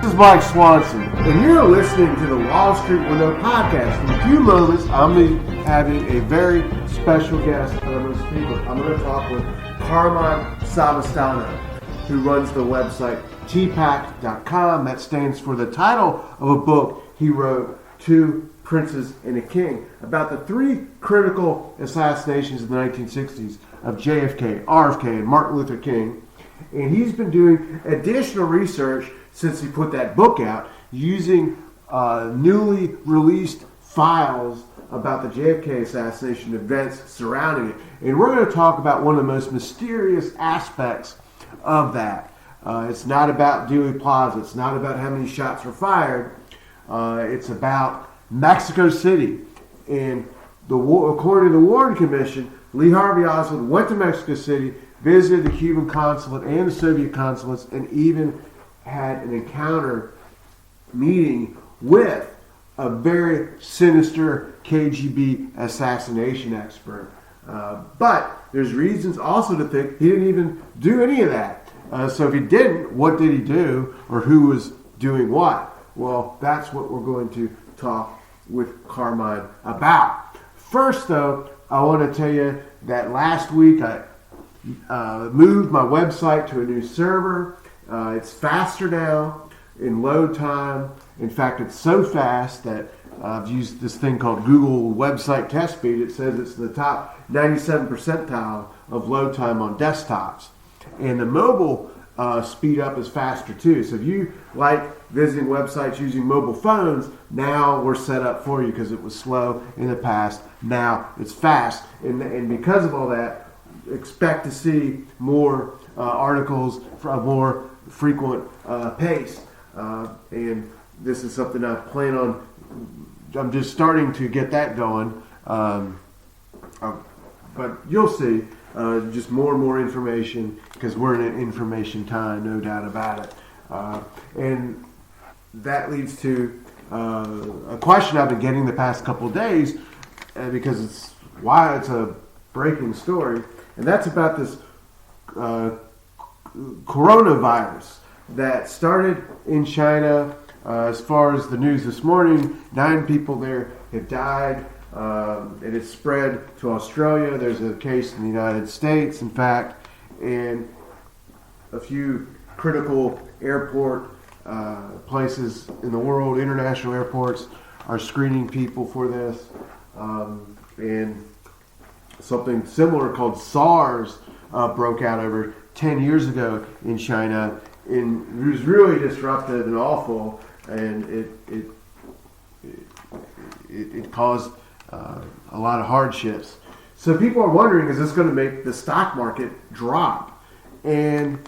This is Mike Swanson, and you're listening to the Wall Street Window Podcast. In a few moments, I'm going to be having a very special guest that I'm going to speak with. I'm going to talk with Carmine Savastano, who runs the website tpac.com. That stands for the title of a book he wrote, Two Princes and a King, about the three critical assassinations in the 1960s of JFK, RFK, and Martin Luther King. And he's been doing additional research since he put that book out, using newly released files about the JFK assassination events surrounding it. And we're going to talk about one of the most mysterious aspects of that. It's not about Dealey Plaza. It's not about how many shots were fired. It's about Mexico City. And according to the Warren Commission, Lee-Harvey-Oswald went to Mexico City, visited the Cuban consulate and the Soviet consulates, and even had an encounter meeting with a very sinister KGB assassination expert. But there's reasons also to think he didn't even do any of that. So if he didn't, what did he do, or who was doing what? Well, that's what we're going to talk with Carmine about. First, though, I want to tell you that last week I moved my website to a new server. It's faster now in load time. In fact, it's so fast that I've used this thing called Google Website Test Speed. It says it's the top 97 percentile of load time on desktops. And the mobile speed up is faster too. So if you like visiting websites using mobile phones, now we're set up for you because it was slow in the past. Now it's fast. And because of all that, expect to see more articles from a more frequent pace. And this is something I plan on. I'm just starting to get that going. But you'll see just more and more information because we're in an information time, no doubt about it. And that leads to a question I've been getting the past couple of days because it's a breaking story. And that's about this coronavirus that started in China. As far as the news this morning, 9 people there have died. And it's spread to Australia. There's a case in the United States, in fact, and a few critical airport places in the world, international airports, are screening people for this. And something similar called SARS broke out over 10 years ago in China, and it was really disruptive and awful, and it caused a lot of hardships. So people are wondering, is this going to make the stock market drop? And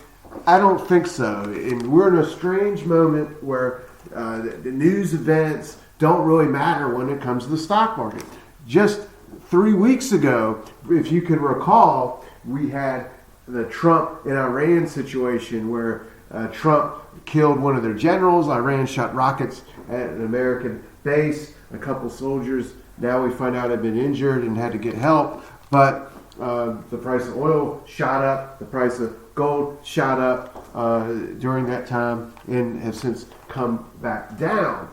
I don't think so. And we're in a strange moment where the news events don't really matter when it comes to the stock market. Just 3 weeks ago, if you can recall, we had the Trump and Iran situation where Trump killed one of their generals. Iran shot rockets at an American base. A couple soldiers, now we find out, have been injured and had to get help. But the price of oil shot up. The price of gold shot up during that time and have since come back down.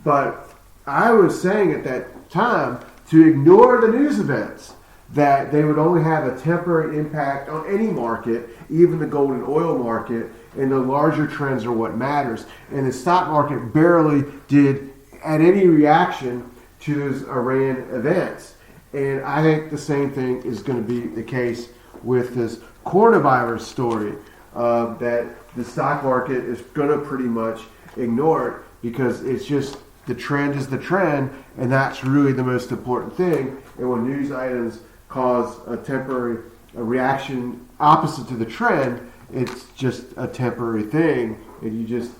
But I was saying at that time to ignore the news events, that they would only have a temporary impact on any market, even the gold and oil market, and the larger trends are what matters. And the stock market barely did add any reaction to those Iran events. And I think the same thing is going to be the case with this coronavirus story, that the stock market is going to pretty much ignore it because it's just the trend is the trend, and that's really the most important thing. And when news items cause a temporary reaction opposite to the trend, it's just a temporary thing, and you just,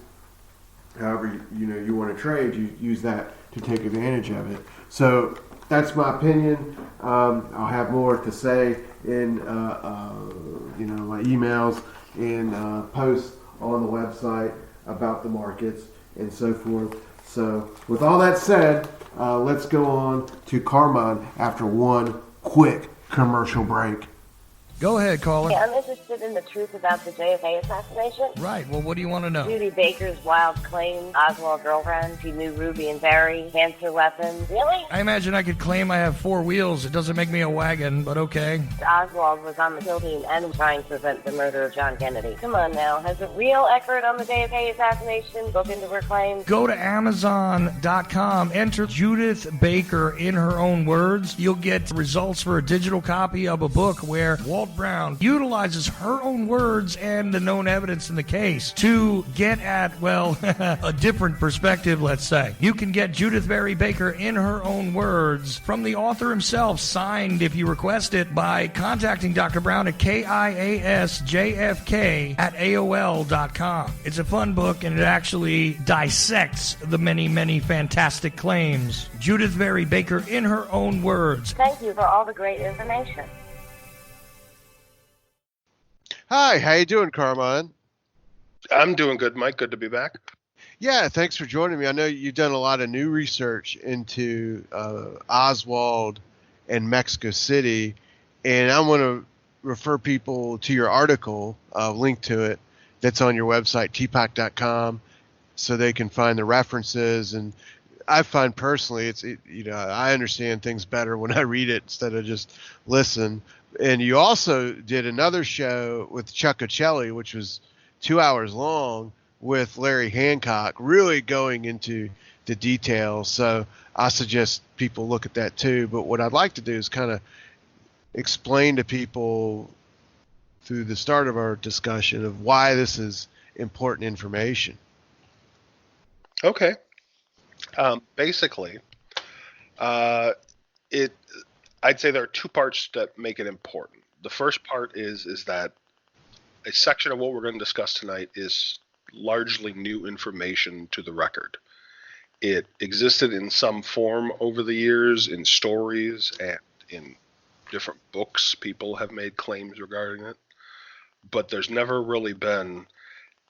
however you want to trade, you use that to take advantage of it. So that's my opinion. I'll have more to say in my emails and posts on the website about the markets and so forth. So with all that said, let's go on to Carmine after one quick commercial break. Go ahead, caller. Hey, I'm interested in the truth about the JFK assassination. Right. Well, what do you want to know? Judy Baker's wild claim, Oswald girlfriend, she knew Ruby and Barry, cancer weapons. Really? I imagine I could claim I have 4 wheels. It doesn't make me a wagon, but okay. Oswald was on the kill team and trying to prevent the murder of John Kennedy. Come on now, has a real expert on the JFK assassination looked into her claims? Go to Amazon.com, enter Judith Baker in her own words. You'll get results for a digital copy of a book where Walt Brown utilizes her own words and the known evidence in the case to get at, well, a different perspective, let's say. You can get Judith Barry Baker in her own words from the author himself, signed if you request it by contacting Dr. Brown at KIASJFK@AOL.com. It's a fun book, and it actually dissects the many, many fantastic claims. Judith Barry Baker in her own words. Thank you for all the great information. Hi, how you doing, Carmine? I'm doing good, Mike. Good to be back. Yeah, thanks for joining me. I know you've done a lot of new research into Oswald and Mexico City, and I want to refer people to your article, link to it, that's on your website, tpac.com, so they can find the references. And I find personally, I understand things better when I read it instead of just listen. And you also did another show with Chuck Ochelli, which was 2 hours long, with Larry Hancock, really going into the details. So I suggest people look at that too. But what I'd like to do is kind of explain to people through the start of our discussion of why this is important information. Okay. Basically, I'd say there are 2 parts that make it important. The first part is that a section of what we're going to discuss tonight is largely new information to the record. It existed in some form over the years in stories and in different books. People have made claims regarding it, but there's never really been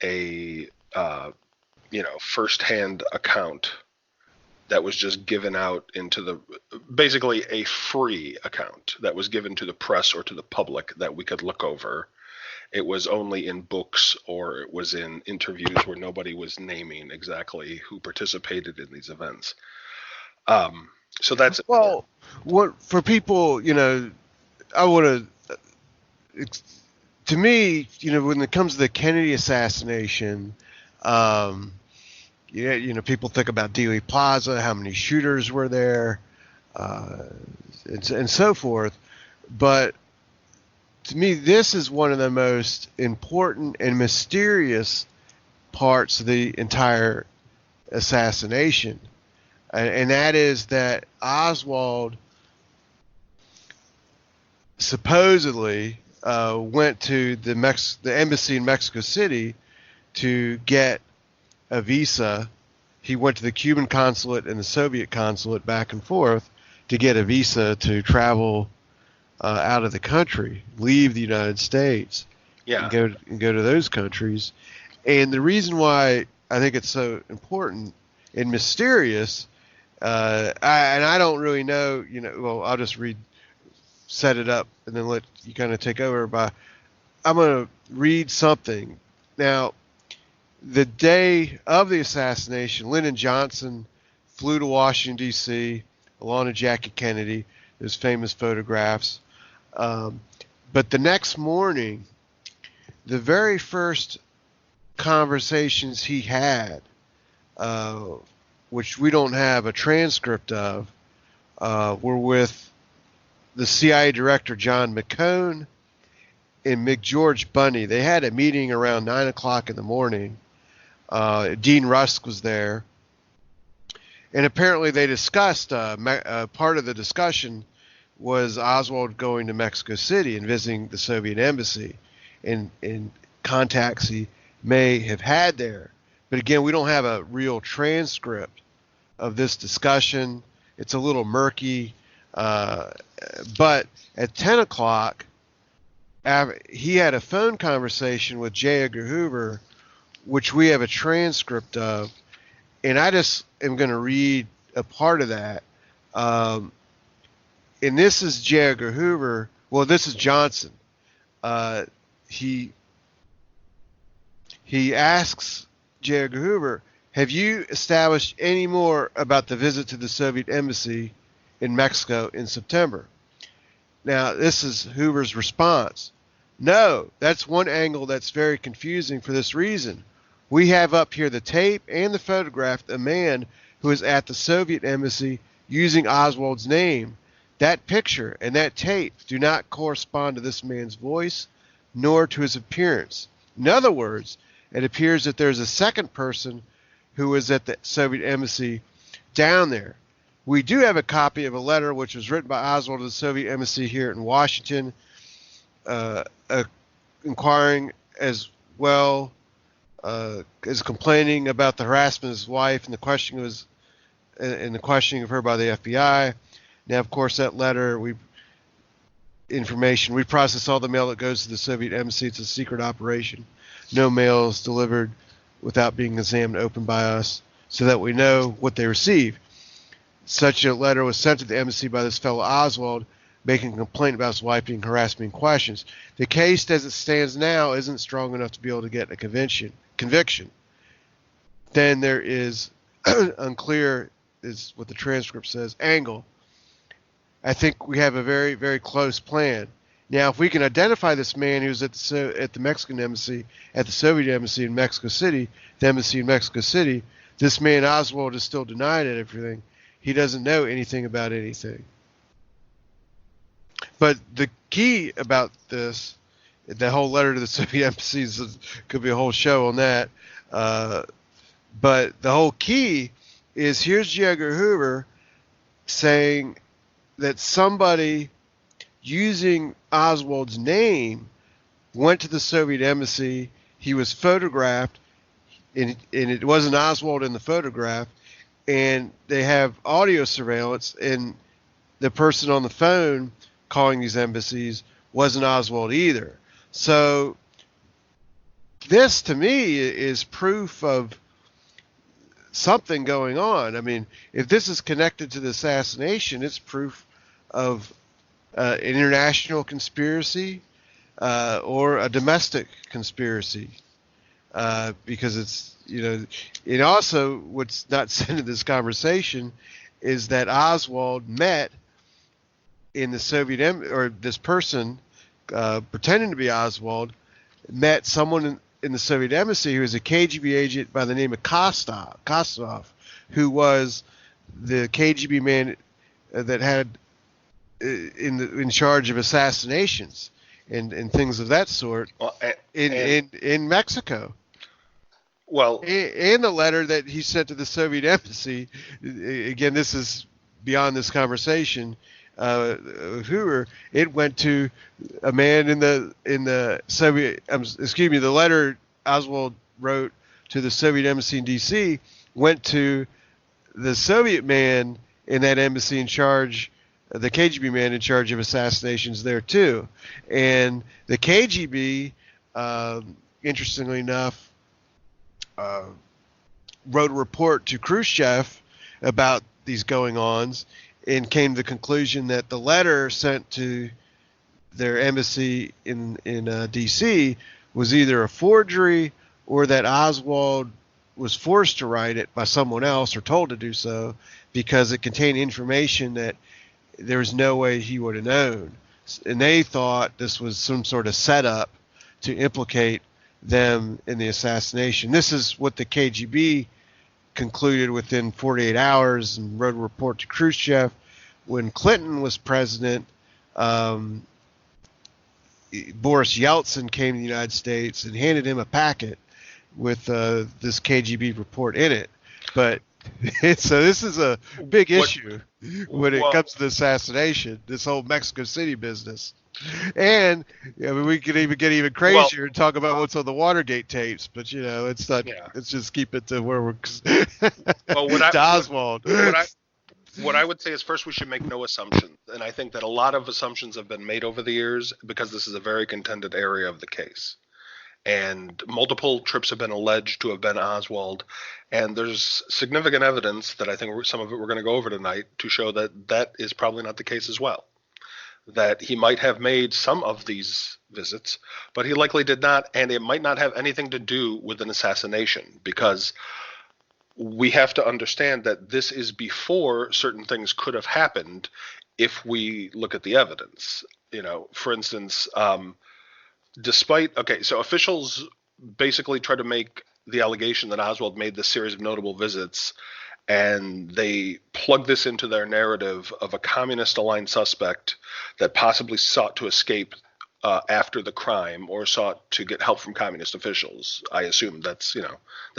a firsthand account that was just given out basically a free account that was given to the press or to the public that we could look over. It was only in books, or it was in interviews where nobody was naming exactly who participated in these events. So that's well, what for people, I want to me, when it comes to the Kennedy assassination, people think about Dealey Plaza, how many shooters were there, and so forth. But to me, this is one of the most important and mysterious parts of the entire assassination. And that is that Oswald supposedly went to the embassy in Mexico City to get a visa. He went to the Cuban consulate and the Soviet consulate back and forth to get a visa to travel out of the country, leave the United States, and go to those countries. And the reason why I think it's so important and mysterious, I don't really know, well, I'll just set it up and then let you kind of take over. I'm going to read something. Now, the day of the assassination, Lyndon Johnson flew to Washington, D.C., along with Jackie Kennedy. There's famous photographs. But the next morning, the very first conversations he had, which we don't have a transcript of, were with the CIA director John McCone and McGeorge Bundy. They had a meeting around 9 o'clock in the morning. Dean Rusk was there. And apparently they discussed, part of the discussion was Oswald going to Mexico City and visiting the Soviet embassy and contacts he may have had there. But again, we don't have a real transcript of this discussion. It's a little murky. But at 10 o'clock, he had a phone conversation with J. Edgar Hoover, which we have a transcript of. And I just am going to read a part of that. And this is J. Edgar Hoover. Well, this is Johnson. he asks J. Edgar Hoover, have you established any more about the visit to the Soviet embassy in Mexico in September? Now, this is Hoover's response. No, that's one angle that's very confusing for this reason. We have up here the tape and the photograph of a man who is at the Soviet embassy using Oswald's name. That picture and that tape do not correspond to this man's voice nor to his appearance. In other words, it appears that there's a second person who was at the Soviet embassy down there. We do have a copy of a letter which was written by Oswald to the Soviet embassy here in Washington, inquiring as well as complaining about the harassment of his wife and the questioning of her by the FBI. Now, of course, that letter, we process all the mail that goes to the Soviet embassy. It's a secret operation. No mail is delivered without being examined and opened by us so that we know what they receive. Such a letter was sent to the embassy by this fellow Oswald, making a complaint about his wife being harassed and questions. The case as it stands now isn't strong enough to be able to get a conviction. Then there is unclear, is what the transcript says, angle. I think we have a very, very close plan. Now, if we can identify this man who's at the Mexican embassy, at the Soviet embassy in Mexico City, the embassy in Mexico City, this man Oswald is still denied everything. He doesn't know anything about anything. But the key about this, the whole letter to the Soviet embassies, could be a whole show on that. But the whole key is here's J. Edgar Hoover saying that somebody using Oswald's name went to the Soviet embassy. He was photographed, and it wasn't Oswald in the photograph. And they have audio surveillance, and the person on the phone calling these embassies wasn't Oswald either. So this, to me, is proof of something going on. I mean, if this is connected to the assassination, it's proof of an international conspiracy or a domestic conspiracy, because it's, and also what's not said in this conversation is that Oswald met in the Soviet or this person pretending to be Oswald met someone in the Soviet embassy who was a KGB agent by the name of Kostov, who was the KGB man that had in charge of assassinations and things of that sort in Mexico. Well, in the letter that he sent to the Soviet embassy, again, this is beyond this conversation, Hoover, it went to a man in the Soviet, the letter Oswald wrote to the Soviet embassy in D.C. went to the Soviet man in that embassy in charge, the KGB man in charge of assassinations there too. And the KGB, interestingly enough, wrote a report to Khrushchev about these going-ons and came to the conclusion that the letter sent to their embassy in D.C. was either a forgery or that Oswald was forced to write it by someone else or told to do so because it contained information that there was no way he would have known. And they thought this was some sort of setup to implicate them in the assassination. This is what the KGB concluded within 48 hours and wrote a report to Khrushchev. When Clinton was president, Boris Yeltsin came to the United States and handed him a packet with this KGB report in it. But so this is a big issue when it comes to the assassination, this whole Mexico City business. And we could even get even crazier and talk about what's on the Watergate tapes, but it's not. Yeah. Let's just keep it to where we're to Oswald. What I would say is first we should make no assumptions, and I think that a lot of assumptions have been made over the years because this is a very contended area of the case. And multiple trips have been alleged to have been Oswald, and there's significant evidence that I think some of it we're going to go over tonight to show that that is probably not the case as well. that he might have made some of these visits, but he likely did not, and it might not have anything to do with an assassination, because we have to understand that this is before certain things could have happened if we look at the evidence. For instance, so officials basically try to make the allegation that Oswald made this series of notable visits, and they plug this into their narrative of a communist-aligned suspect that possibly sought to escape after the crime or sought to get help from communist officials. I assume that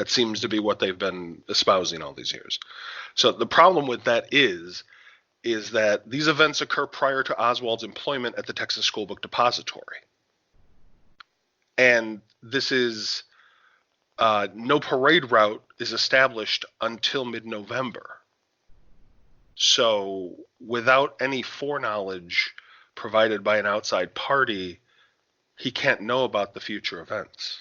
seems to be what they've been espousing all these years. So the problem with that is that these events occur prior to Oswald's employment at the Texas School Book Depository. And this is no parade route is established until mid-November. So without any foreknowledge provided by an outside party, he can't know about the future events.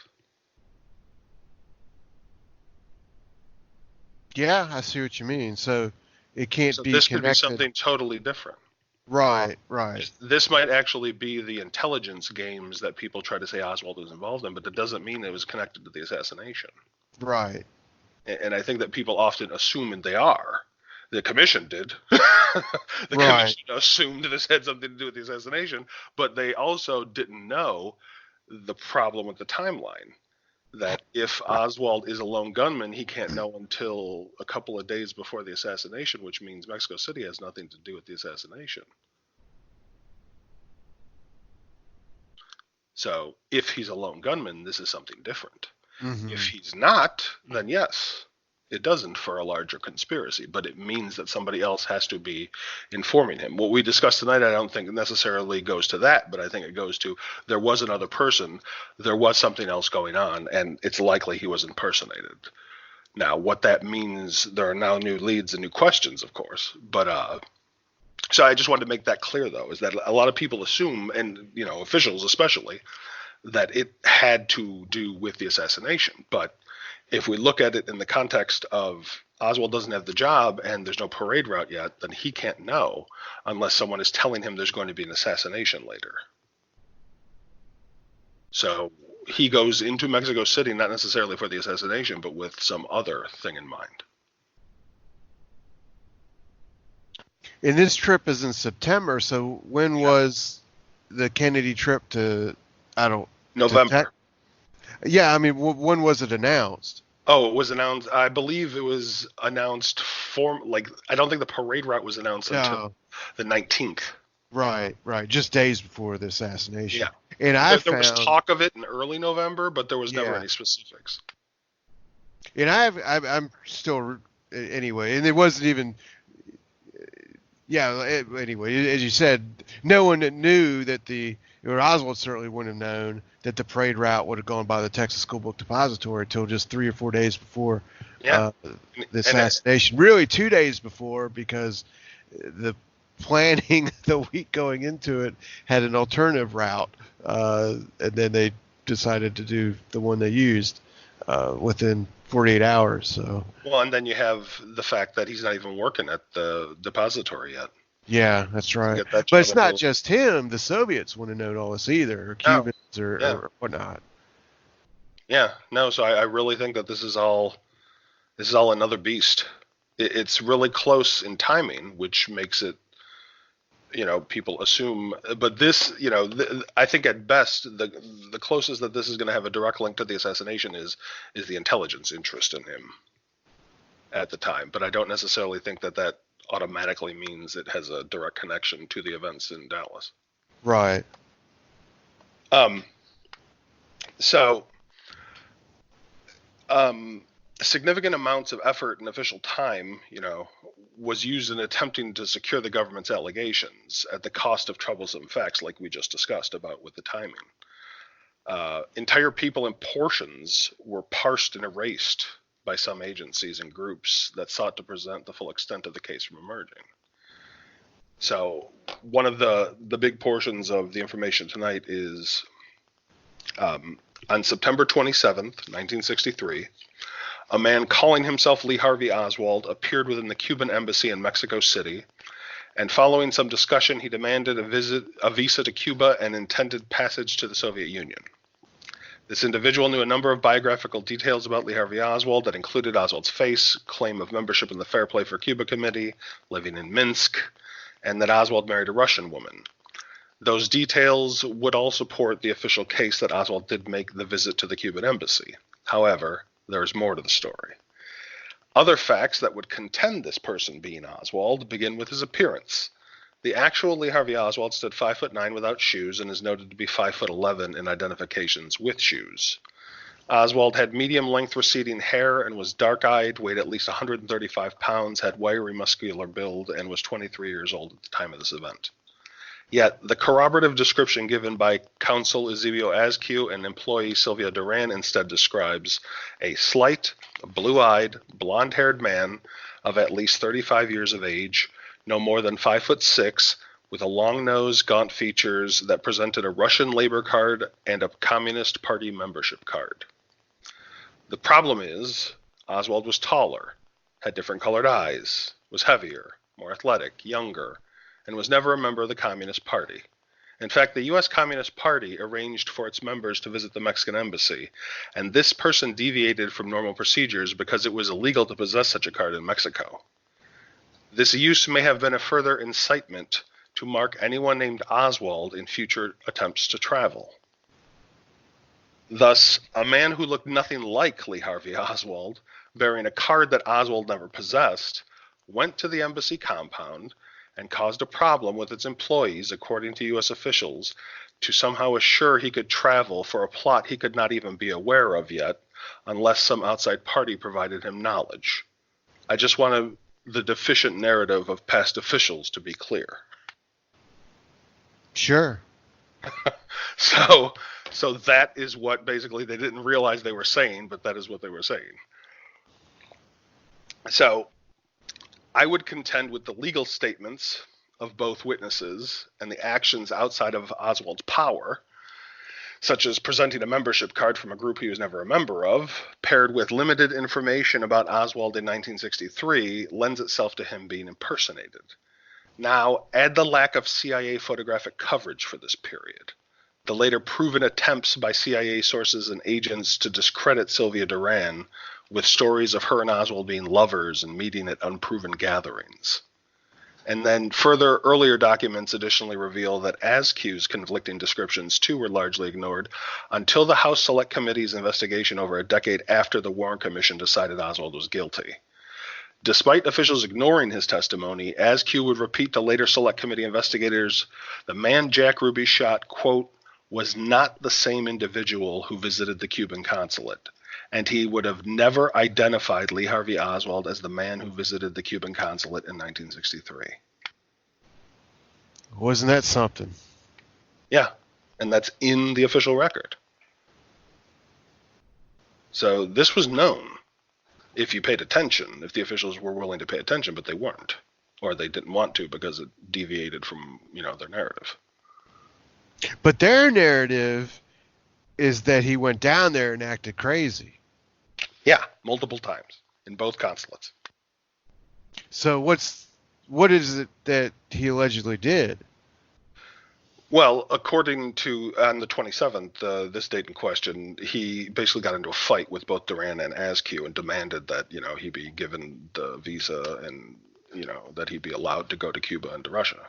Yeah, I see what you mean. So it can't be this connected. Could be something totally different. Right. This might actually be the intelligence games that people try to say Oswald was involved in, but that doesn't mean it was connected to the assassination. Right. And I think that people often assume, and they are. The commission did. The commission assumed this had something to do with the assassination, but they also didn't know the problem with the timeline. That if Oswald is a lone gunman, he can't know until a couple of days before the assassination, which means Mexico City has nothing to do with the assassination. So if he's a lone gunman, this is something different. Mm-hmm. If he's not, then yes, it doesn't for a larger conspiracy, but it means that somebody else has to be informing him. What we discussed tonight, I don't think necessarily goes to that, but I think it goes to there was another person, there was something else going on, and it's likely he was impersonated. Now, what that means, there are now new leads and new questions, of course, but so I just wanted to make that clear, though, is that a lot of people assume, and officials especially, that it had to do with the assassination, but if we look at it in the context of Oswald doesn't have the job and there's no parade route yet, then he can't know unless someone is telling him there's going to be an assassination later. So he goes into Mexico City not necessarily for the assassination, but with some other thing in mind. And this trip is in September, so when was the Kennedy trip to, November. Yeah, I mean, when was it announced? Oh, it was announced. I believe it was announced I don't think the parade route was announced until the 19th. Right. Just days before the assassination. Yeah. And there was talk of it in early November, but there was never any specifics. And I'm still, anyway, and it wasn't even, anyway, as you said, no one knew that Oswald certainly wouldn't have known that the parade route would have gone by the Texas School Book Depository until just 3 or 4 days before the assassination. Really 2 days before, because the planning the week going into it had an alternative route, and then they decided to do the one they used within 48 hours. So. Well, and then you have the fact that he's not even working at the depository yet. Yeah, that's right. But it's not just him. The Soviets wouldn't have known all this either, or Cubans or whatnot. Yeah, no. So I really think that this is all another beast. It's really close in timing, which makes it, people assume. But this, I think at best the closest that this is going to have a direct link to the assassination is the intelligence interest in him at the time. But I don't necessarily think that automatically means it has a direct connection to the events in Dallas. Right. Significant amounts of effort and official time, was used in attempting to secure the government's allegations at the cost of troublesome facts like we just discussed about with the timing. Entire people and portions were parsed and erased by some agencies and groups that sought to present the full extent of the case from emerging. So one of the big portions of the information tonight is on September 27th, 1963, a man calling himself Lee Harvey Oswald appeared within the Cuban embassy in Mexico City And following some discussion, he demanded a visa to Cuba and intended passage to the Soviet Union. This individual knew a number of biographical details about Lee Harvey Oswald that included Oswald's face, claim of membership in the Fair Play for Cuba Committee, living in Minsk, and that Oswald married a Russian woman. Those details would all support the official case that Oswald did make the visit to the Cuban embassy. However, there is more to the story. Other facts that would contend this person being Oswald begin with his appearance. The actual Lee Harvey Oswald stood 5'9" without shoes and is noted to be 5'11" in identifications with shoes. Oswald had medium-length receding hair and was dark-eyed, weighed at least 135 pounds, had wiry muscular build, and was 23 years old at the time of this event. Yet, the corroborative description given by counsel Eusebio Askew and employee Sylvia Duran instead describes a slight, blue-eyed, blonde-haired man of at least 35 years of age, no more than 5'6", with a long nose, gaunt features that presented a Russian labor card and a Communist Party membership card. The problem is, Oswald was taller, had different colored eyes, was heavier, more athletic, younger, and was never a member of the Communist Party. In fact, the U.S. Communist Party arranged for its members to visit the Mexican embassy, and this person deviated from normal procedures because it was illegal to possess such a card in Mexico. This use may have been a further incitement to mark anyone named Oswald in future attempts to travel. Thus, a man who looked nothing like Lee Harvey Oswald, bearing a card that Oswald never possessed, went to the embassy compound and caused a problem with its employees, according to U.S. officials, to somehow assure he could travel for a plot he could not even be aware of yet, unless some outside party provided him knowledge. I just want the deficient narrative of past officials to be clear. Sure. So that is what basically they didn't realize they were saying, but that is what they were saying. So I would contend with the legal statements of both witnesses and the actions outside of Oswald's power, such as presenting a membership card from a group he was never a member of, paired with limited information about Oswald in 1963, lends itself to him being impersonated. Now, add the lack of CIA photographic coverage for this period, the later proven attempts by CIA sources and agents to discredit Sylvia Duran with stories of her and Oswald being lovers and meeting at unproven gatherings. And then further earlier documents additionally reveal that Askew's conflicting descriptions too were largely ignored until the House Select Committee's investigation over a decade after the Warren Commission decided Oswald was guilty. Despite officials ignoring his testimony, Askew would repeat to later Select Committee investigators, the man Jack Ruby shot, quote, was not the same individual who visited the Cuban consulate, and he would have never identified Lee Harvey Oswald as the man who visited the Cuban consulate in 1963. Wasn't that something? Yeah, and that's in the official record. So this was known if you paid attention, if the officials were willing to pay attention, but they weren't, or they didn't want to because it deviated from, their narrative. But their narrative is that he went down there and acted crazy. Yeah, multiple times in both consulates. So what is it that he allegedly did? Well, according to, on the 27th, this date in question, he basically got into a fight with both Duran and Askew and demanded that, he be given the visa and, that he be allowed to go to Cuba and to Russia.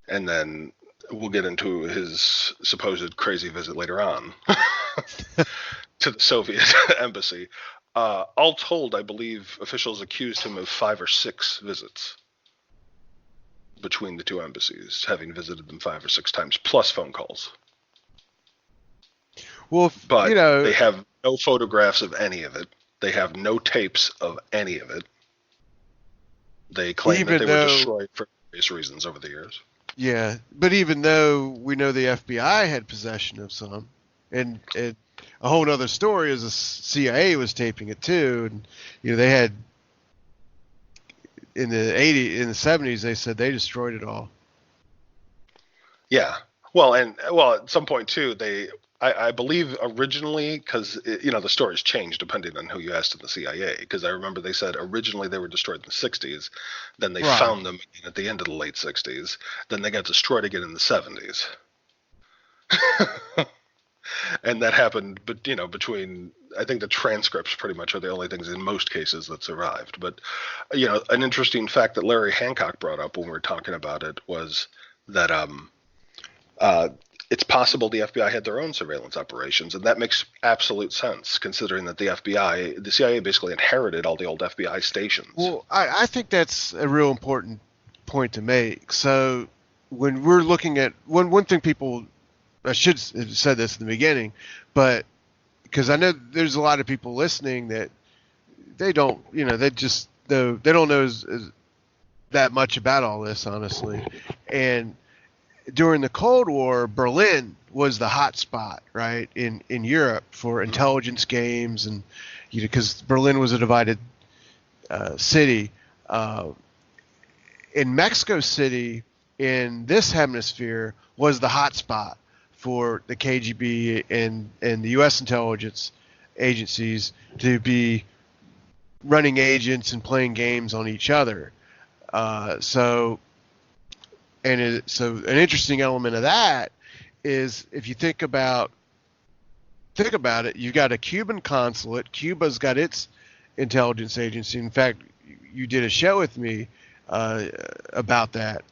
And then we'll get into his supposed crazy visit later on to the Soviet embassy. All told, I believe officials accused him of 5 or 6 visits between the two embassies, having visited them 5 or 6 times, plus phone calls. Well, but they have no photographs of any of it. They have no tapes of any of it. They claim that they were destroyed for various reasons over the years. Yeah, but even though we know the FBI had possession of some, and a whole other story is the CIA was taping it too, and they had in the 70s they said they destroyed it all. Yeah, well, at some point too, I believe originally, because the stories changed depending on who you asked in the CIA. Because I remember they said originally they were destroyed in the '60s, then they found them at the end of the late '60s, then they got destroyed again in the '70s, and that happened. But between I think the transcripts pretty much are the only things in most cases that survived. But an interesting fact that Larry Hancock brought up when we were talking about it was that it's possible the FBI had their own surveillance operations, and that makes absolute sense considering that the CIA basically inherited all the old FBI stations. Well, I think that's a real important point to make. So when we're looking at one thing I should have said this in the beginning, but because I know there's a lot of people listening that they don't, they don't know that much about all this, honestly. And during the Cold War, Berlin was the hot spot, right, in Europe for intelligence games, and because Berlin was a divided city. In Mexico City, in this hemisphere, was the hot spot for the KGB and the U.S. intelligence agencies to be running agents and playing games on each other. So an interesting element of that is if you think about it, you've got a Cuban consulate. Cuba's got its intelligence agency. In fact, you did a show with me about that,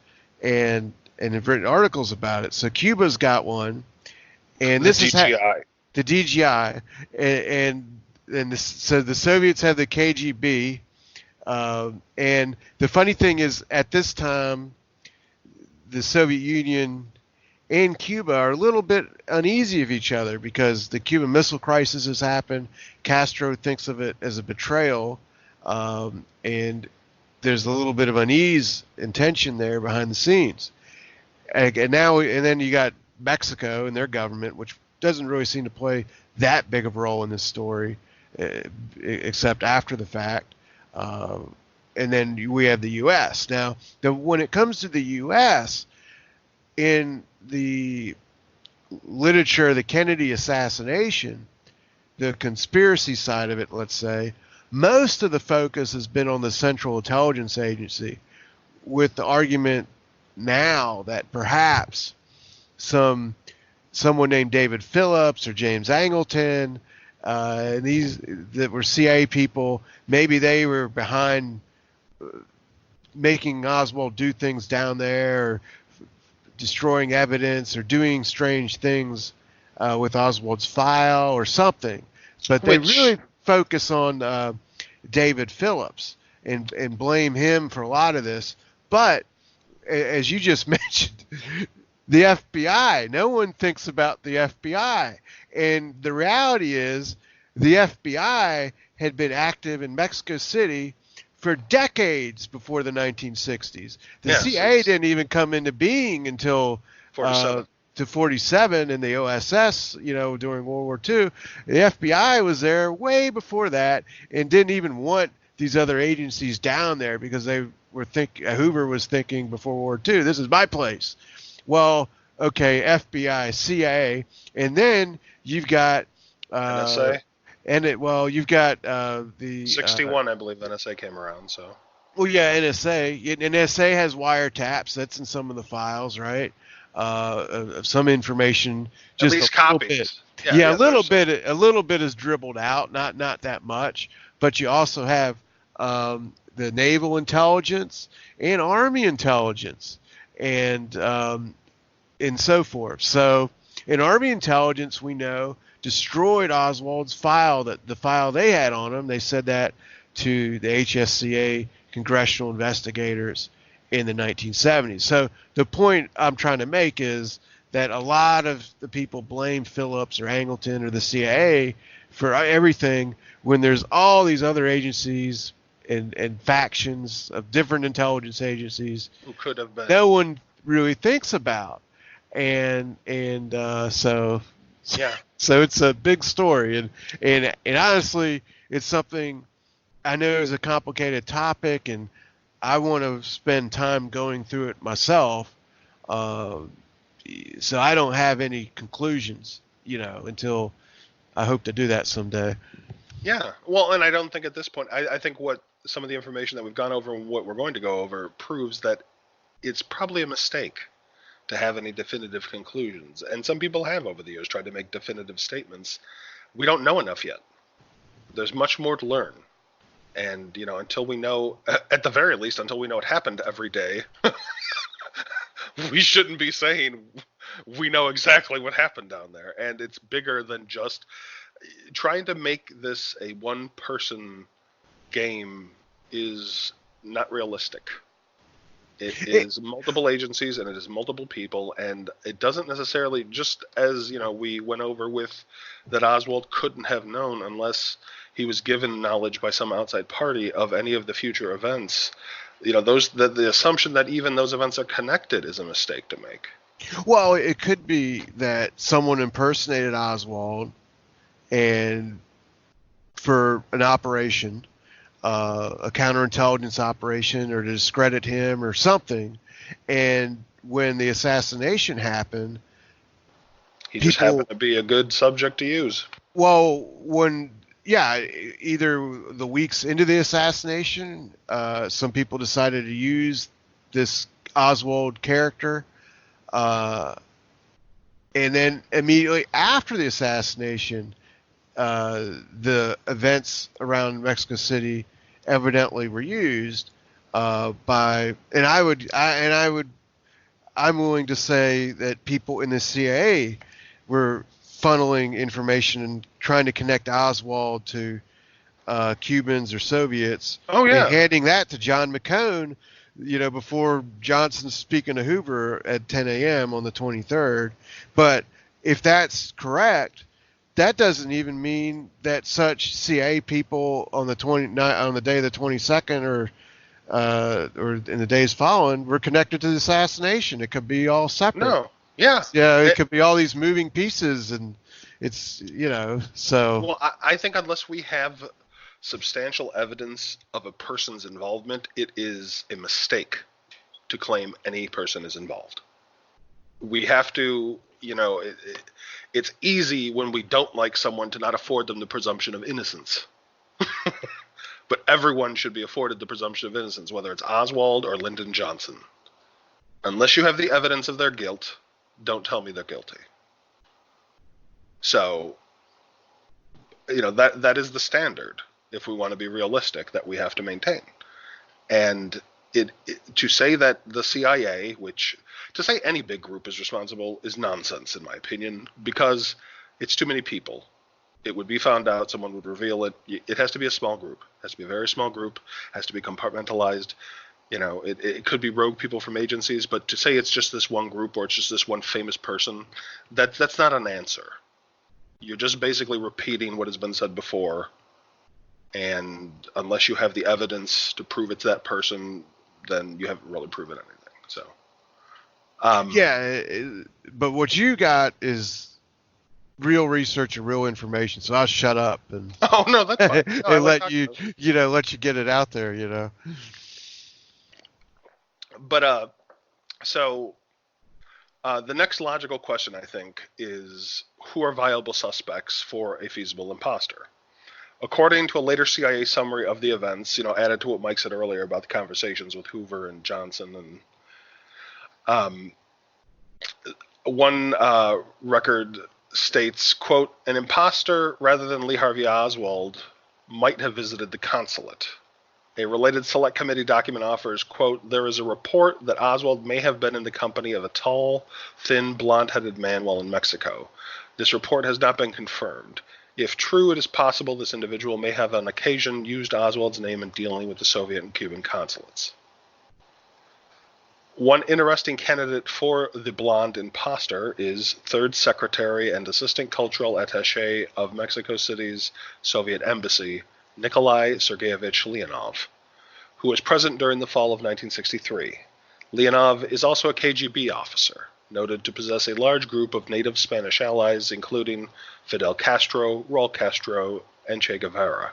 and have written articles about it. So Cuba's got one, and this is the DGI, so the Soviets have the KGB, and the funny thing is at this time, the Soviet Union and Cuba are a little bit uneasy of each other because the Cuban Missile Crisis has happened. Castro thinks of it as a betrayal, and there's a little bit of unease and tension there behind the scenes. And then you got Mexico and their government, which doesn't really seem to play that big of a role in this story, except after the fact. And then we have the U.S. Now, when it comes to the U.S., in the literature of the Kennedy assassination, the conspiracy side of it, let's say, most of the focus has been on the Central Intelligence Agency, with the argument now that perhaps someone named David Phillips or James Angleton, these that were CIA people, maybe they were behind making Oswald do things down there, or destroying evidence, or doing strange things with Oswald's file or something. But they really focus on David Phillips and blame him for a lot of this. But as you just mentioned, the FBI, no one thinks about the FBI. And the reality is the FBI had been active in Mexico City for decades before the 1960s. The CIA didn't even come into being until 47 in the OSS, during World War II. The FBI was there way before that and didn't even want these other agencies down there because they were Hoover was thinking before World War II, this is my place. Well, okay, FBI, CIA, and then you've got NSA. You've got the 61, I believe NSA came around. So. Well, yeah, NSA. NSA has wiretaps. That's in some of the files, right? Of some information, just at least a little copies. bit. Yeah, a little bit is dribbled out, not that much. But you also have the naval intelligence and army intelligence, and so forth. So in army intelligence, we know destroyed Oswald's file, the file they had on him. They said that to the HSCA congressional investigators in the 1970s. So the point I'm trying to make is that a lot of the people blame Phillips or Angleton or the CIA for everything when there's all these other agencies and factions of different intelligence agencies who could have been. No one really thinks about. So it's a big story, and honestly, it's something I know is a complicated topic, and I want to spend time going through it myself. So I don't have any conclusions until I hope to do that someday. Yeah. Well, and I don't think at this point, I think what some of the information that we've gone over and what we're going to go over proves that it's probably a mistake to have any definitive conclusions. And some people have over the years tried to make definitive statements. We don't know enough yet. There's much more to learn. And, until we know, at the very least, until we know what happened every day, we shouldn't be saying we know exactly what happened down there. And it's bigger than just trying to make this a one-person game is not realistic. It is multiple agencies and it is multiple people, and it doesn't necessarily, just as we went over with that Oswald couldn't have known unless he was given knowledge by some outside party of any of the future events. The assumption that even those events are connected is a mistake to make. Well, it could be that someone impersonated Oswald and for an operation, a counterintelligence operation, or to discredit him or something. And when the assassination happened, he just happened to be a good subject to use. Well, either the weeks into the assassination, some people decided to use this Oswald character, and then immediately after the assassination, the events around Mexico City evidently were used I'm willing to say that people in the CIA were funneling information and trying to connect Oswald to Cubans or Soviets. Oh yeah, and handing that to John McCone, before Johnson's speaking to Hoover at 10 a.m. on the 23rd. But if that's correct, that doesn't even mean that such CIA people on the day of the 22nd or in the days following were connected to the assassination. It could be all separate. No. Yeah. Yeah, it could be all these moving pieces, and it's so. Well, I think unless we have substantial evidence of a person's involvement, it is a mistake to claim any person is involved. We have to, it's easy when we don't like someone to not afford them the presumption of innocence. But everyone should be afforded the presumption of innocence, whether it's Oswald or Lyndon Johnson. Unless you have the evidence of their guilt, don't tell me they're guilty. So, that is the standard, if we want to be realistic, that we have to maintain. And to say that the CIA, to say any big group is responsible is nonsense, in my opinion, because it's too many people. It would be found out, someone would reveal it. It has to be a small group. It has to be a very small group. It has to be compartmentalized. It could be rogue people from agencies, but to say it's just this one group or it's just this one famous person, that's not an answer. You're just basically repeating what has been said before, and unless you have the evidence to prove it's that person, then you haven't really proven anything. So, but what you got is real research and real information. So I'll shut up and oh no, that's fine. No, and let you get it out there. But the next logical question, I think, is who are viable suspects for a feasible imposter? According to a later CIA summary of the events, added to what Mike said earlier about the conversations with Hoover and Johnson, and one record states, quote, an imposter rather than Lee-Harvey-Oswald might have visited the consulate. A related select committee document offers, quote, there is a report that Oswald may have been in the company of a tall, thin, blonde-headed man while in Mexico. This report has not been confirmed. If true, it is possible this individual may have on occasion used Oswald's name in dealing with the Soviet and Cuban consulates. One interesting candidate for the blonde imposter is Third Secretary and Assistant Cultural Attaché of Mexico City's Soviet Embassy, Nikolai Sergeyevich Leonov, who was present during the fall of 1963. Leonov is also a KGB officer, noted to possess a large group of native Spanish allies, including Fidel Castro, Raul Castro, and Che Guevara.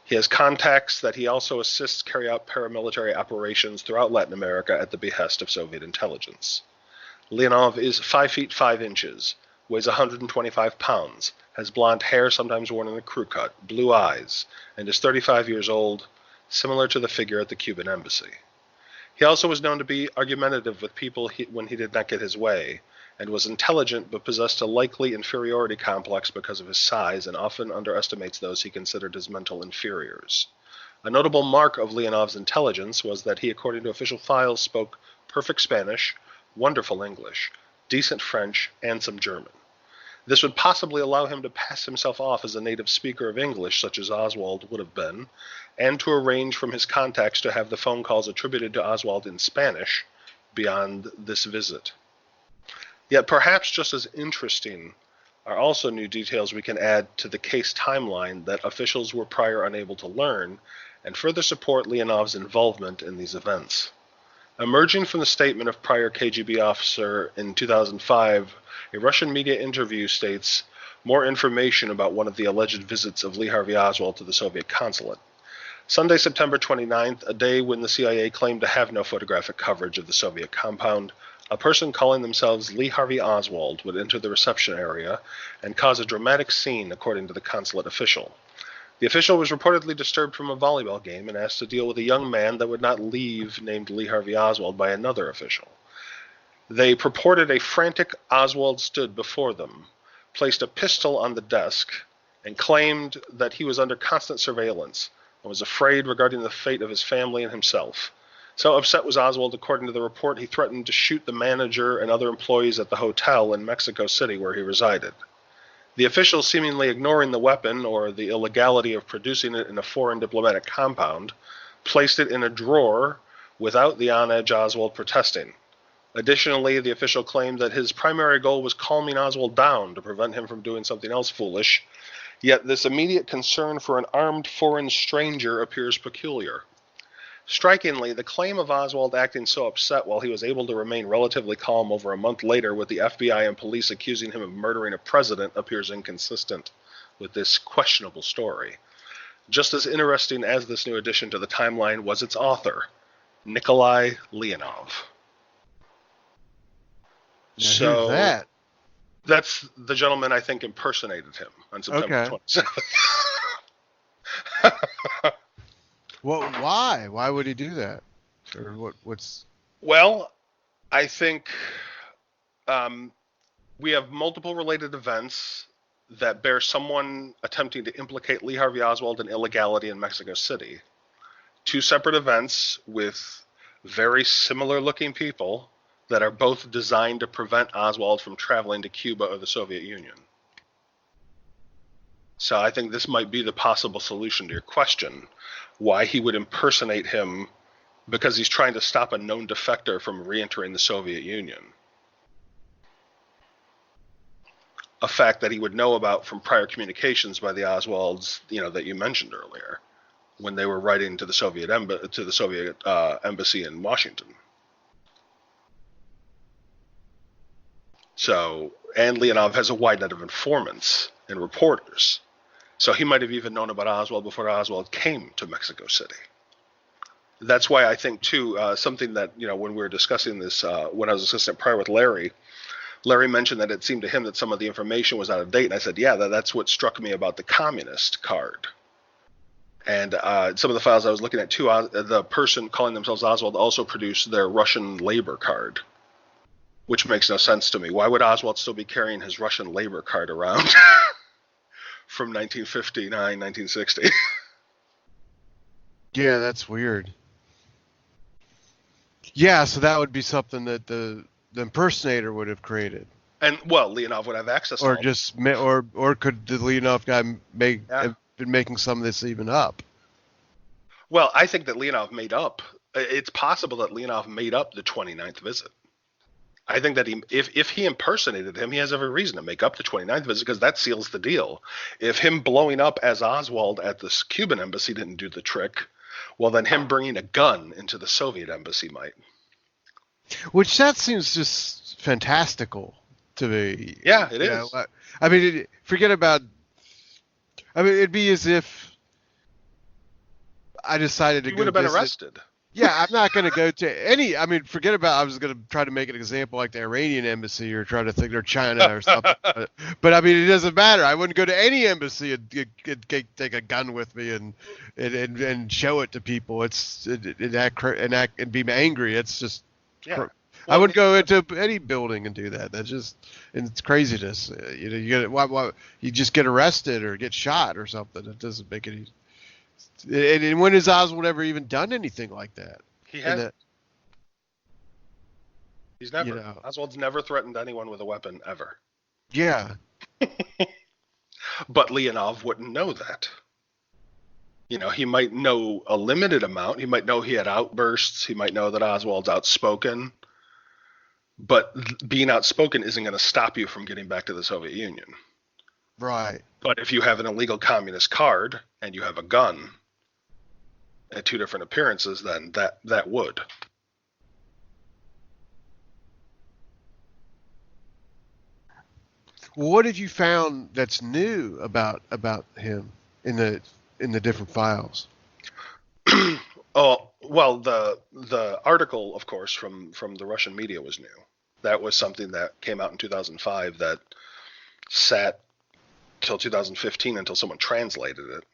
He has contacts that he also assists carry out paramilitary operations throughout Latin America at the behest of Soviet intelligence. Leonov is 5 feet 5 inches, weighs 125 pounds, has blonde hair sometimes worn in a crew cut, blue eyes, and is 35 years old, similar to the figure at the Cuban embassy. He also was known to be argumentative with people when he did not get his way, and was intelligent but possessed a likely inferiority complex because of his size and often underestimates those he considered his mental inferiors. A notable mark of Leonov's intelligence was that he, according to official files, spoke perfect Spanish, wonderful English, decent French, and some German. This would possibly allow him to pass himself off as a native speaker of English, such as Oswald would have been, and to arrange from his contacts to have the phone calls attributed to Oswald in Spanish beyond this visit. Yet perhaps just as interesting are also new details we can add to the case timeline that officials were prior unable to learn, and further support Leonov's involvement in these events. Emerging from the statement of prior KGB officer in 2005, a Russian media interview states more information about one of the alleged visits of Lee-Harvey-Oswald to the Soviet consulate. Sunday, September 29th, a day when the CIA claimed to have no photographic coverage of the Soviet compound, a person calling themselves Lee-Harvey-Oswald would enter the reception area and cause a dramatic scene, according to the consulate official. The official was reportedly disturbed from a volleyball game and asked to deal with a young man that would not leave named Lee-Harvey-Oswald by another official. They purported a frantic Oswald stood before them, placed a pistol on the desk, and claimed that he was under constant surveillance and was afraid regarding the fate of his family and himself. So upset was Oswald, according to the report, he threatened to shoot the manager and other employees at the hotel in Mexico City where he resided. The official, seemingly ignoring the weapon or the illegality of producing it in a foreign diplomatic compound, placed it in a drawer without the on-edge Oswald protesting. Additionally, the official claimed that his primary goal was calming Oswald down to prevent him from doing something else foolish, yet this immediate concern for an armed foreign stranger appears peculiar. Strikingly, the claim of Oswald acting so upset while he was able to remain relatively calm over a month later with the FBI and police accusing him of murdering a president appears inconsistent with this questionable story. Just as interesting as this new addition to the timeline was its author, Nikolai Leonov. Now, who's that? That's the gentleman I think impersonated him on September 27th. Well, why? Why would he do that? Or what's? Well, I think we have multiple related events that bear someone attempting to implicate Lee Harvey Oswald in illegality in Mexico City. Two separate events with very similar looking people that are both designed to prevent Oswald from traveling to Cuba or the Soviet Union. So I think this might be the possible solution to your question, why he would impersonate him, because he's trying to stop a known defector from re-entering the Soviet Union. A fact that he would know about from prior communications by the Oswalds, that you mentioned earlier, when they were writing to the Soviet embassy in Washington. So, and Leonov has a wide net of informants and reporters. So he might have even known about Oswald before Oswald came to Mexico City. That's why I think, too, something that, when we were discussing this, when I was discussing it prior with Larry mentioned that it seemed to him that some of the information was out of date. And I said, yeah, that's what struck me about the communist card. And some of the files I was looking at, too, the person calling themselves Oswald also produced their Russian labor card, which makes no sense to me. Why would Oswald still be carrying his Russian labor card around from 1959, 1960? Yeah, that's weird. Yeah, so that would be something that the impersonator would have created. And, well, Leonov would have access to or just or could the Leonov guy have been making some of this even up? Well, I think that Leonov made up. It's possible that Leonov made up the 29th visit. I think that if he impersonated him, he has every reason to make up the 29th visit, because that seals the deal. If him blowing up as Oswald at the Cuban embassy didn't do the trick, well, then him bringing a gun into the Soviet embassy might. Which that seems just fantastical to me. Yeah, it is. I mean, forget about. I mean, it'd be as if I decided to. He would have been arrested. Yeah, I'm not going to go to any. I mean, forget about. I was going to try to make an example like the Iranian embassy, or try to think they're China or something. But I mean, it doesn't matter. I wouldn't go to any embassy and take a gun with me and show it to people. And be angry. It's just. Yeah. I would go into any building and do that. It's craziness. Why you just get arrested or get shot or something. It doesn't make any. And when has Oswald ever even done anything like that? He has. He's never. Oswald's never threatened anyone with a weapon ever. Yeah. But Leonov wouldn't know that. He might know a limited amount. He might know he had outbursts. He might know that Oswald's outspoken. But being outspoken isn't going to stop you from getting back to the Soviet Union. Right. But if you have an illegal communist card and you have a gun at two different appearances, then that would. What have you found that's new about him in the different files? Oh, well, the article, of course, from the Russian media was new. That was something that came out in 2005 that sat till 2015 until someone translated it.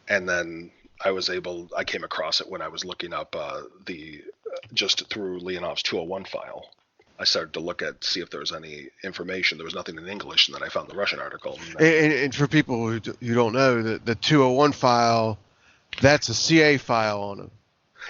And then I came across it when I was looking up just through Leonov's 201 file. I started to see if there was any information. There was nothing in English, and then I found the Russian article. And for people who don't know, the 201 file, that's a CA file on them.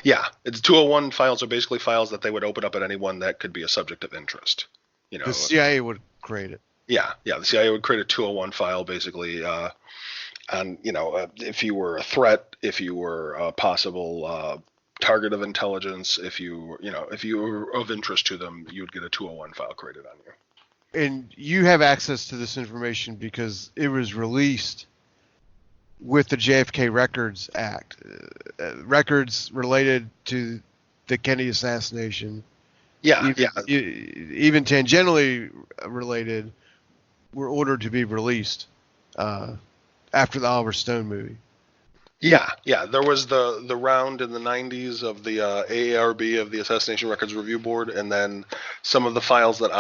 Yeah, it's 201 files are basically files that they would open up at anyone that could be a subject of interest. The CIA would create it. Yeah, the CIA would create a 201 file basically, and if you were a threat, if you were a possible target of intelligence, if you were of interest to them, you would get a 201 file created on you. And you have access to this information because it was released with the JFK Records Act, records related to the Kennedy assassination. Yeah, even tangentially related, were ordered to be released after the Oliver Stone movie. Yeah. There was the round in the 90s of the AARB, of the Assassination Records Review Board, and then some of the files that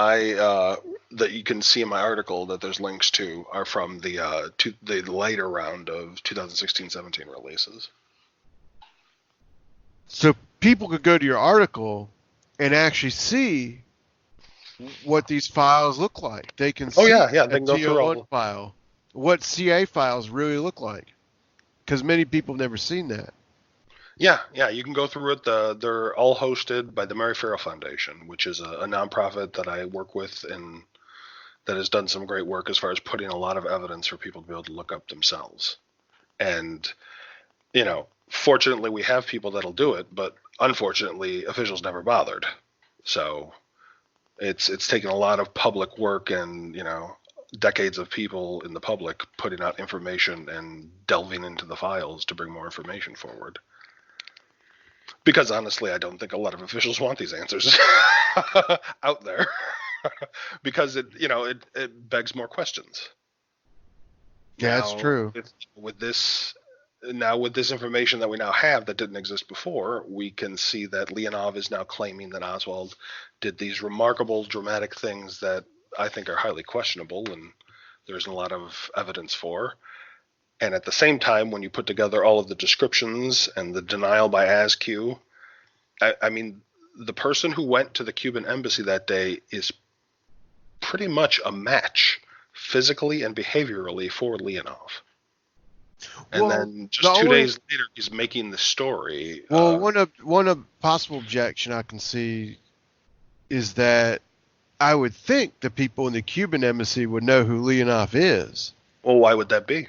that you can see in my article that there's links to are from the later round of 2016-17 releases. So people could go to your article and actually see what these files look like. They can see they can go through all file, what CA files really look like. Because many people have never seen that. Yeah, you can go through it. They're all hosted by the Mary Farrell Foundation, which is a nonprofit that I work with and that has done some great work as far as putting a lot of evidence for people to be able to look up themselves. And, fortunately we have people that'll do it, but unfortunately officials never bothered. So it's taken a lot of public work and, decades of people in the public putting out information and delving into the files to bring more information forward. Because honestly, I don't think a lot of officials want these answers out there because it begs more questions. Yeah, that's true. With this information that we now have that didn't exist before, we can see that Leonov is now claiming that Oswald did these remarkable, dramatic things that I think are highly questionable, and there's a lot of evidence for. And at the same time, when you put together all of the descriptions and the denial by ASQ, I mean, the person who went to the Cuban embassy that day is pretty much a match physically and behaviorally for Leonov. And then just 2 days later, he's making the story. Well, one possible objection I can see is that I would think the people in the Cuban embassy would know who Leonov is. Well, why would that be?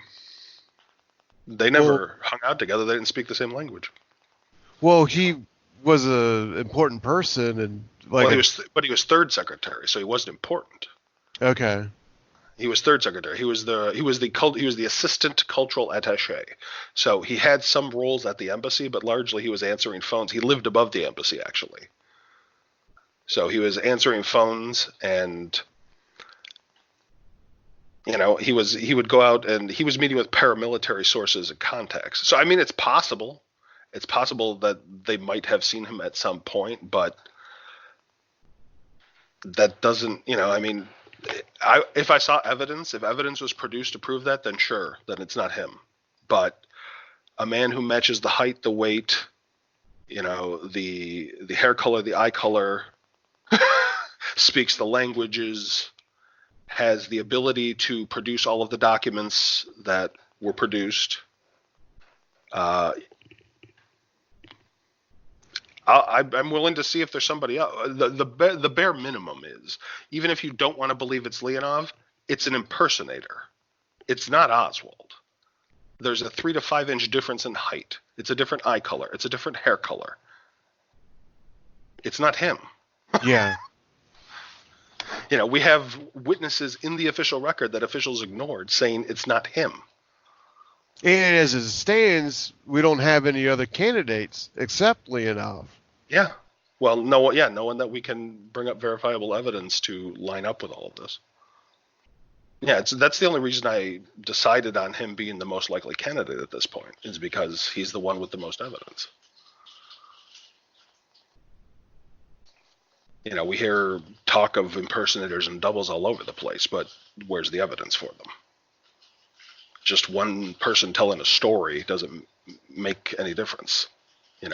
They never hung out together. They didn't speak the same language. Well, he was an important person, and he was third secretary, so he wasn't important. Okay. He was third secretary. He was the assistant cultural attaché. So he had some roles at the embassy, but largely he was answering phones. He lived above the embassy, actually. So he was answering phones, and he would go out and he was meeting with paramilitary sources and contacts. So I mean, it's possible, It's possible that they might have seen him at some point, but that doesn't, I mean, if I saw evidence, if evidence was produced to prove that, then sure, then it's not him. But a man who matches the height, the weight, the hair color, the eye color, speaks the languages, has the ability to produce all of the documents that were produced. I'm willing to see if there's somebody else. The bare minimum is, even if you don't want to believe it's Leonov, it's an impersonator. It's not Oswald. There's a 3 to 5 inch difference in height. It's a different eye color. It's a different hair color. It's not him. Yeah. We have witnesses in the official record that officials ignored saying it's not him. And as it stands, we don't have any other candidates except Leonov. Yeah. Well, no one that we can bring up verifiable evidence to line up with all of this. Yeah, that's the only reason I decided on him being the most likely candidate at this point, is because he's the one with the most evidence. We hear talk of impersonators and doubles all over the place, but where's the evidence for them? Just one person telling a story doesn't make any difference.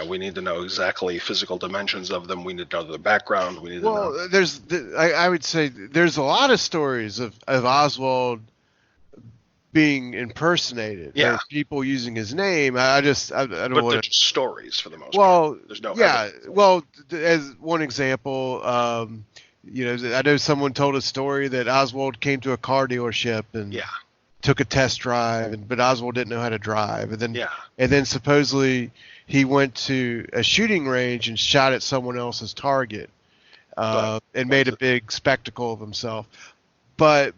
We need to know exactly physical dimensions of them. We need to know their background. We need to know. I would say there's a lot of stories of Oswald being impersonated. Yeah. Or people using his name. I don't But want they're to. just stories for the most Well, part. There's no yeah. evidence. Well, as one example, I know someone told a story that Oswald came to a car dealership and took a test drive, but Oswald didn't know how to drive, and then supposedly he went to a shooting range and shot at someone else's target, and made a big spectacle of himself. But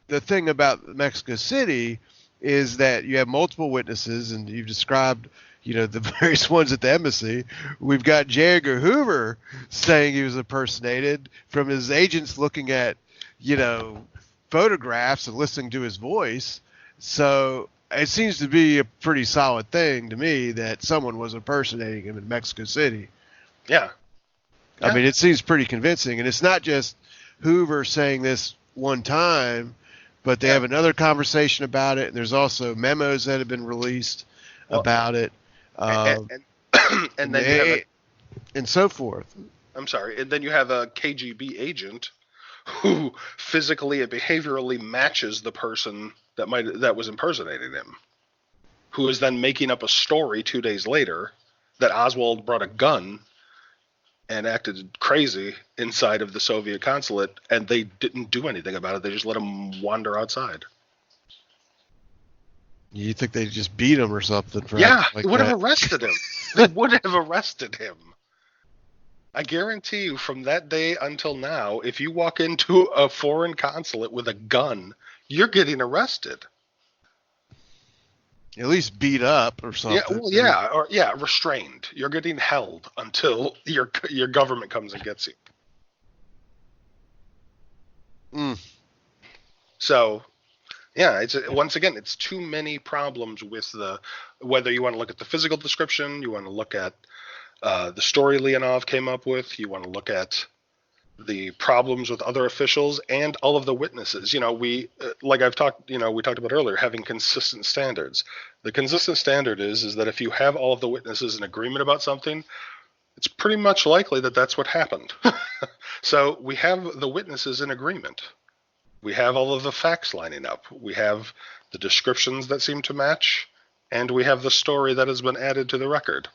the thing about Mexico City is that you have multiple witnesses, and you've described, the various ones at the embassy. We've got J. Edgar Hoover saying he was impersonated from his agents looking at, photographs and listening to his voice. So it seems to be a pretty solid thing to me that someone was impersonating him in Mexico City. Yeah. I mean, it seems pretty convincing. And it's not just Hoover saying this one time, but they have another conversation about it. And there's also memos that have been released about it. And then and so forth. I'm sorry. And then you have a KGB agent who physically and behaviorally matches the person that was impersonating him, who is then making up a story 2 days later that Oswald brought a gun and acted crazy inside of the Soviet consulate, and they didn't do anything about it. They just let him wander outside. You think they just beat him or something? They would have arrested him. They would have arrested him. I guarantee you, from that day until now, if you walk into a foreign consulate with a gun, you're getting arrested. At least beat up or something. Restrained. You're getting held until your government comes and gets you. So, it's too many problems with whether you want to look at the physical description, you want to look at the story Leonov came up with, you want to look at the problems with other officials and all of the witnesses. We talked about earlier, having consistent standards. The consistent standard is that if you have all of the witnesses in agreement about something, it's pretty much likely that that's what happened. So we have the witnesses in agreement. We have all of the facts lining up. We have the descriptions that seem to match, and we have the story that has been added to the record.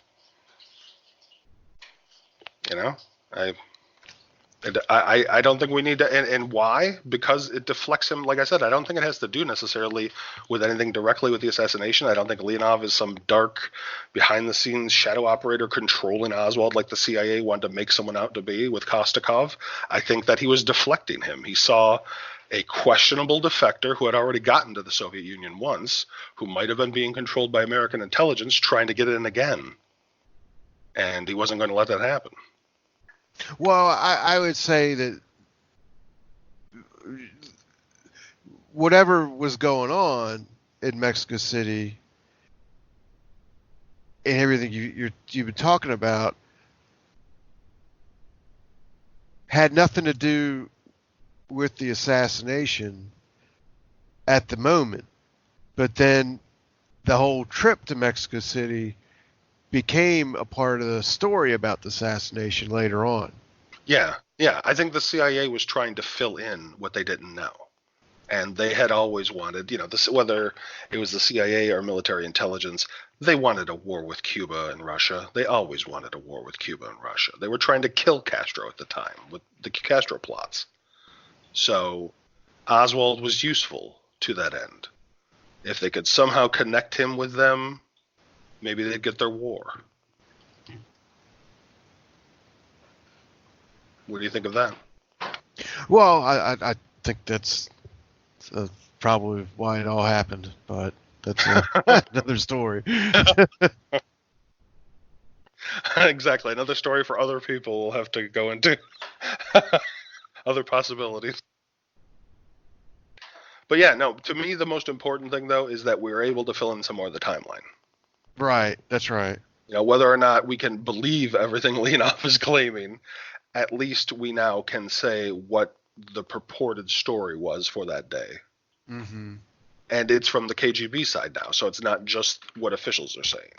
I don't think we need to, and why? Because it deflects him. Like I said, I don't think it has to do necessarily with anything directly with the assassination. I don't think Leonov is some dark, behind-the-scenes shadow operator controlling Oswald like the CIA wanted to make someone out to be with Kostakov. I think that he was deflecting him. He saw a questionable defector who had already gotten to the Soviet Union once, who might have been being controlled by American intelligence, trying to get in again. And he wasn't going to let that happen. Well, I would say that whatever was going on in Mexico City, and everything you've been talking about had nothing to do with the assassination at the moment, but then the whole trip to Mexico City became a part of the story about the assassination later on. Yeah. I think the CIA was trying to fill in what they didn't know. And they had always wanted, whether it was the CIA or military intelligence, they wanted a war with Cuba and Russia. They always wanted a war with Cuba and Russia. They were trying to kill Castro at the time with the Castro plots. So Oswald was useful to that end. If they could somehow connect him with them, maybe they'd get their war. What do you think of that? Well, I think that's probably why it all happened, but that's another story. Exactly. Another story for other people we'll have to go into. Other possibilities. But yeah, no, to me the most important thing, though, is that we were able to fill in some more of the timeline. Right, that's right. Whether or not we can believe everything Leonov is claiming, at least we now can say what the purported story was for that day. Mm-hmm. And it's from the KGB side now, so it's not just what officials are saying.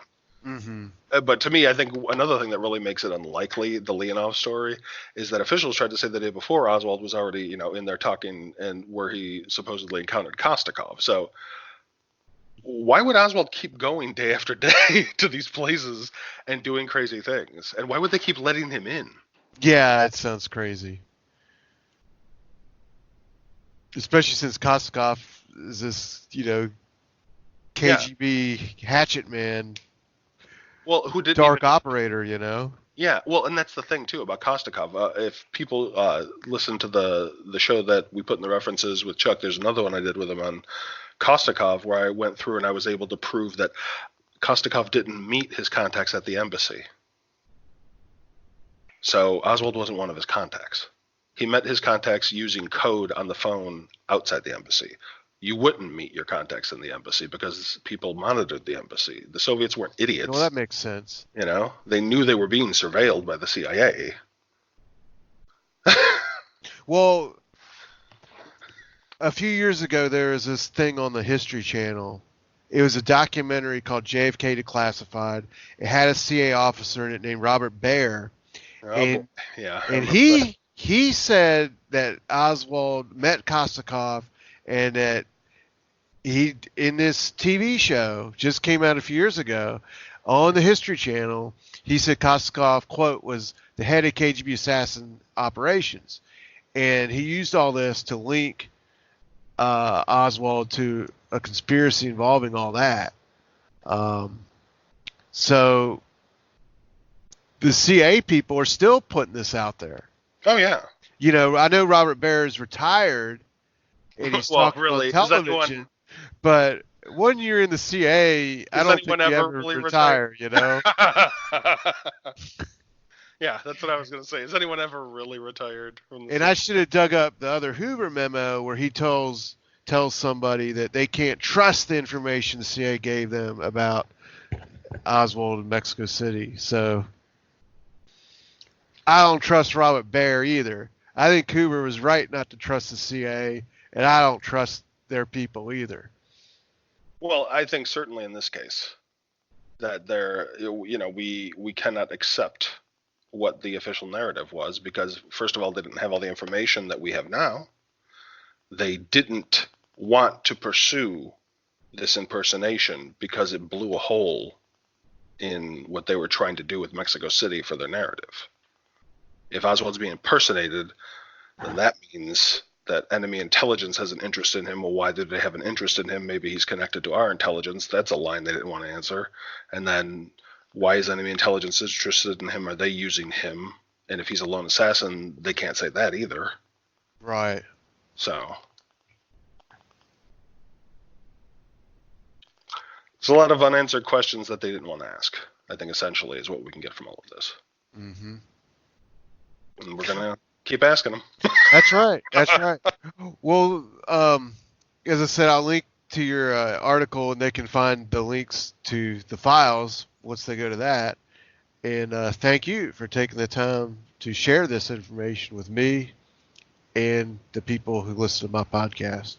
Mm-hmm. But to me, I think another thing that really makes it unlikely, the Leonov story, is that officials tried to say the day before Oswald was already, in there talking and where he supposedly encountered Kostakov. So why would Oswald keep going day after day to these places and doing crazy things? And why would they keep letting him in? Yeah, that sounds crazy. Especially since Kostakov is this, KGB hatchet man. Well, who didn't dark operator, Yeah, well, and that's the thing too about Kostakov. If people listen to the show that we put in the references with Chuck, there's another one I did with him on Kostakov where I went through and I was able to prove that Kostakov didn't meet his contacts at the embassy. So Oswald wasn't one of his contacts. He met his contacts using code on the phone outside the embassy. You wouldn't meet your contacts in the embassy because people monitored the embassy. The Soviets weren't idiots. Well, that makes sense. They knew they were being surveilled by the CIA. Well, a few years ago, there was this thing on the History Channel. It was a documentary called JFK Declassified. It had a CIA officer in it named Robert Baer. And he said that Oswald met Kostakov and that he, in this TV show, just came out a few years ago, on the History Channel, he said Kostakov, quote, was the head of KGB assassin operations. And he used all this to link Oswald to a conspiracy involving all that. So the CIA people are still putting this out there. Oh, yeah. I know Robert Baer is retired, and he's talking on television, but when you're in the CIA, I don't think you ever really retire, Yeah, that's what I was going to say. Has anyone ever really retired from the CIA? I should have dug up the other Hoover memo where he tells somebody that they can't trust the information the CIA gave them about Oswald in Mexico City. So I don't trust Robert Baer either. I think Hoover was right not to trust the CIA, and I don't trust their people either. Well, I think certainly in this case that we cannot accept what the official narrative was because, first of all, they didn't have all the information that we have now. They didn't want to pursue this impersonation because it blew a hole in what they were trying to do with Mexico City for their narrative. If Oswald's being impersonated, then that means that enemy intelligence has an interest in him. Well, why did they have an interest in him? Maybe he's connected to our intelligence. That's a line they didn't want to answer. And then why is enemy intelligence interested in him? Are they using him? And if he's a lone assassin, they can't say that either. Right. So it's a lot of unanswered questions that they didn't want to ask, I think essentially is what we can get from all of this. Mm-hmm. And we're going to keep asking them. That's right. Well, as I said, I'll link to your article, and they can find the links to the files once they go to that. And thank you for taking the time to share this information with me and the people who listen to my podcast.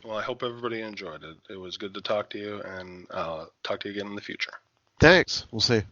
Well, I hope everybody enjoyed it. It was good to talk to you, and talk to you again in the future. Thanks. We'll see you.